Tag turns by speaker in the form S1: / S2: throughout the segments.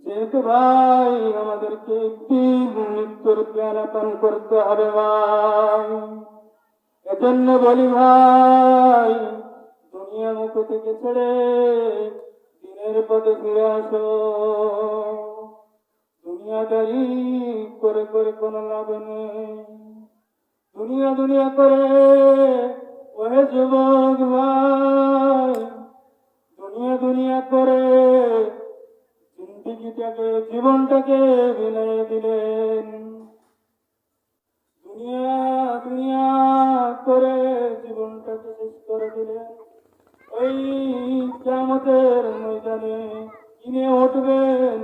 S1: যেহেতু ভাই আমাদেরকে একটি মৃত্যুর পেয়ালা পান করতে হবে ভাই, এজন্য বলি ভাই, দুনিয়া মুখ থেকে ছেড়ে দিনের পথে ফিরে আসো। দুনিয়াদারি করে করে কোনো লাভ নেই। দুনিয়া দুনিয়া করে ওহে যুবক ভাই, দুনিয়া দুনিয়া করে জিন্দিগিটাকে জীবনটাকে বিলিয়ে দিলেন। দুনিয়া দুনিয়া করে জীবনটাকে শেষ করে দিলেন। ওই কিয়ামতের ময়দানে কিনে উঠবেন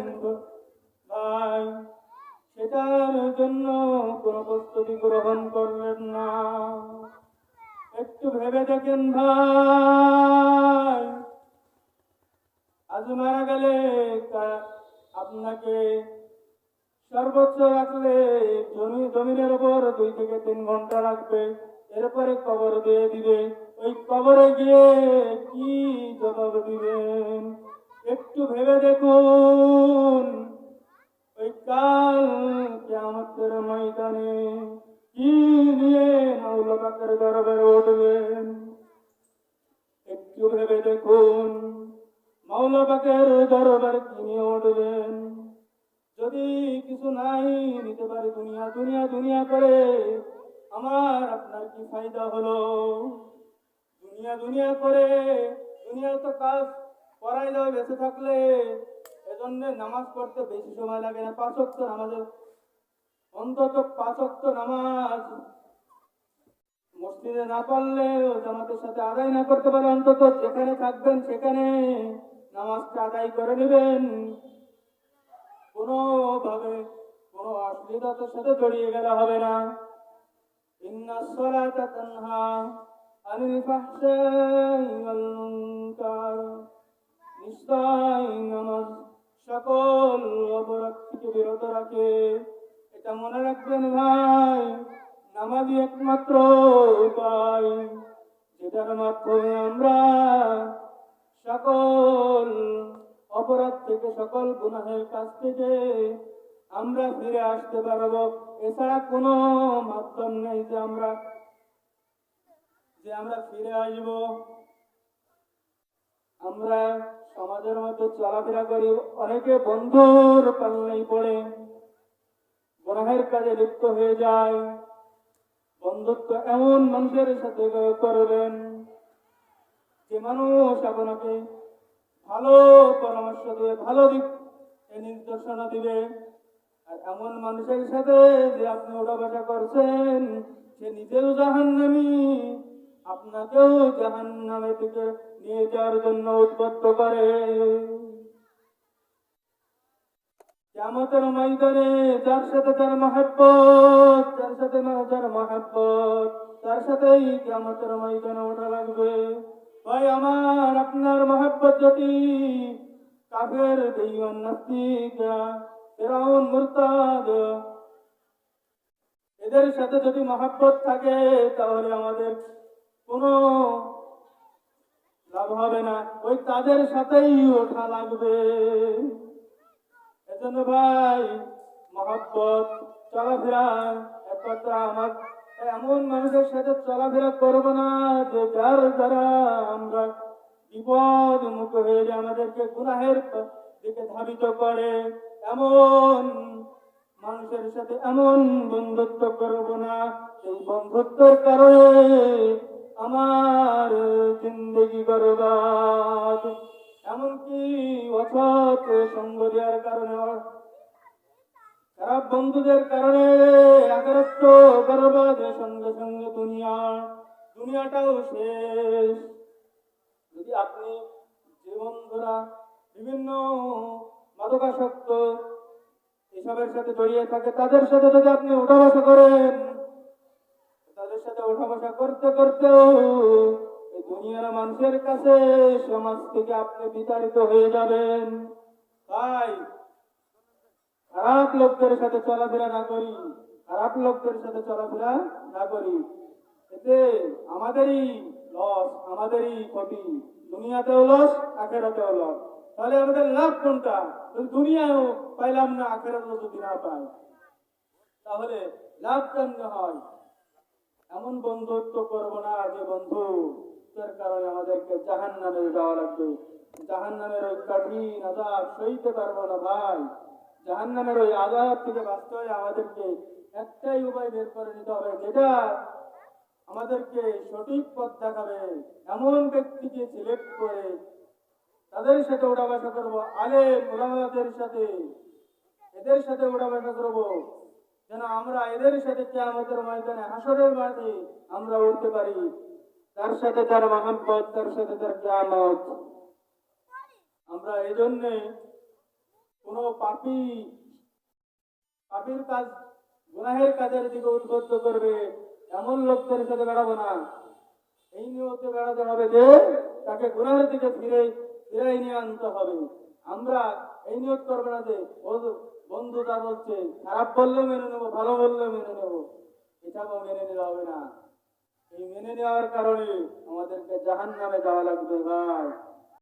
S1: ভাই, সেটার জন্য কোনো প্রস্তুতি গ্রহণ করবেন না। একটু ভেবে দেখেন ভাই, আজ মারা গেলে আপনাকে সর্বোচ্চ রাখলে জমিনের উপর 2 থেকে 3 ঘন্টা রাখবে, এরপরে কবর দিয়ে দিবে। ওই কবরে গিয়ে কি জবাব দিবেন একটু ভেবে দেখুন। ওই কাল কিয়ামতের ময়দানে কি নিয়ে মাওলা পাকের দরবারে উঠবেন একটু ভেবে দেখুন। মাওলা পাকের দরবারে কি নিয়ে উঠবেন? যদি কিছু নাই নিতে পারি, দুনিয়া দুনিয়া দুনিয়া করে আমার আপনার কি ফায়দা হলো? দুনিয়া দুনিয়া করে দুনিয়ার তো কাজ করাই যাবে বেঁচে থাকলে। এজন্য নামাজ পড়তে বেশি সময় লাগে না। 5 ওয়াক্ত নামাজের অন্তত 5 ওয়াক্ত নামাজ মসজিদে না পারলেও জামাতের সাথে আদায় না করতে পারে, অন্তত যেখানে থাকবেন সেখানে নামাজটা আদায় করে নেবেন। কোনোভাবে কোনো অশ্লীলতার সাথে জড়িয়ে গেলে হবে না। ইন্নাস সালাতা তানহা আনিল ফাহশাই ওয়াল মুনকার, নিশ্চয় নামাজ সকল অপরাধ থেকে বিরত রাখে। এটা মনে রাখবেন ভাই, নামাজই একমাত্র উপায় যেটার মাধ্যমে আমরা সকল অপরাধ থেকে, সকল গুনাহের কাছ থেকে আমরা ফিরে আসতে পারবো। এছাড়া কোনো মাধ্যম নেই যে আমরা ফিরে আসবো। আমরা সমাজের মধ্যে চলাফেরা করি, অনেকে বন্ধুর পাল্লাই পড়ে গুনাহের কাজে লিপ্ত হয়ে যায়। বন্ধুত্ব এমন মানুষের সাথে করবেন যে মানুষ আপনাকে ভালো পরামর্শ দিবে, ভালো দিক নির্দেশনা দিবে। আর এমন মানুষের সাথে যে আপনি ওঠাবসা করছেন, সে নিজেও জাহান্নামী, আপনাকেও জাহান্নামের দিকে নিয়ে যাওয়ার জন্য উদ্বুদ্ধ করে। কিয়ামতের ময়দানে যার সাথে যার মহব্বত, যার সাথে যার মহব্বত, তার সাথেই কিয়ামতের ময়দানে ওঠা লাগবে। ভাই আমার আপনার মহব্বত যদি কাফের, বেঈমান, নাস্তিক, ফিরআউন, মুরতাদ এদের সাথে যদি মহব্বত থাকে, তাহলে আমাদের কোনো লাভ হবে না। ওই তাদের সাথেই ওঠা লাগবে। এজন্য ভাই মহব্বত, চলাফেরা একমাত্র আমার এমন মানুষের সাথে চলাফেরা করবো না যে যার দ্বারা আমরা বিপদ মুখ হয়ে যায়, আমাদেরকে গুনাহের দিকে ধাবিত করে। এমন মানুষের সাথে এমন বন্ধুত্ব করবো না, এই বন্ধুত্বের কারণে আমার জিন্দগি বরবাদ। এমনকি অসৎ সঙ্গ দেওয়ার কারণে, খারাপ বন্ধুদের কারণে আখিরাত বরবাদ, সঙ্গে সঙ্গে দুনিয়াটাও শেষ। যদি আপনি যে বন্ধুরা বিভিন্ন মাদকাসক্ত এসবের সাথে জড়িয়ে থাকে, তাদের সাথে যদি আপনি ওঠা বসা করেন, তাদের সাথে ওঠা বসা করতে করতেও এই দুনিয়ার মানুষের কাছে, সমাজ থেকে আপনি বিতাড়িত হয়ে যাবেন। তাই খারাপ লোকদের সাথে চলাফেরা না করি, খারাপ লোকদের সাথে চলাফেরা না করি। এতে আমাদেরই লস, আমাদেরই ক্ষতি, দুনিয়াতেও লস, আখিরাতেও লস। তাহলে আমাদের লাভ কোনটা? যদি দুনিয়ায়ও পাইলাম না, আখেরাতেও যদি না পাই, তাহলে লাভ কেমনে হয়? এমন বন্ধুত্ব করব না যে বন্ধুত্বের কারণে আমাদেরকে জাহান্নামে যাওয়া লাগবে। জাহান্নামের ওই কঠিন আযাব সইতে পারবো না ভাই। জাহান্নামের ওই আযাব থেকে বাঁচতে হয় আমাদেরকে একটাই উপায় বের করে নিতে হবে, যেটা আমাদেরকে সঠিক পথ দেখাবে। এমন ব্যক্তিকে সিলেক্ট করে তাদের সাথে ওঠা বসা করবো, আলেম ওলামাদের সাথে, এদের সাথে ওঠা বসা করবো, যেন আমরা এদের সাথে কিয়ামতের ময়দানে হাসরের মাঠে আমরা উঠতে পারি। তার সাথে তার মহব্বত, তার সাথে তার কিয়ামত। আমরা এই জন্যে কোনো পাপীর কাজ, গুনাহের কাজের দিকে উদ্বুদ্ধ করবে এমন লোকদের সাথে বেড়াবো না। এই নিয়তে বেড়াতে হবে যে তাকে গুনাহের দিকে ফিরাই নিয়ে আনতে হবে। আমরা এই নিয়ত করবো না যে ও বন্ধু তা বলছে, খারাপ বললেও মেনে নেবো, ভালো বললেও মেনে নেবো। এটাও মেনে নেওয়া হবে না। এই মেনে নেওয়ার কারণে আমাদেরকে জাহান্নামে যাওয়া লাগবে ভাই।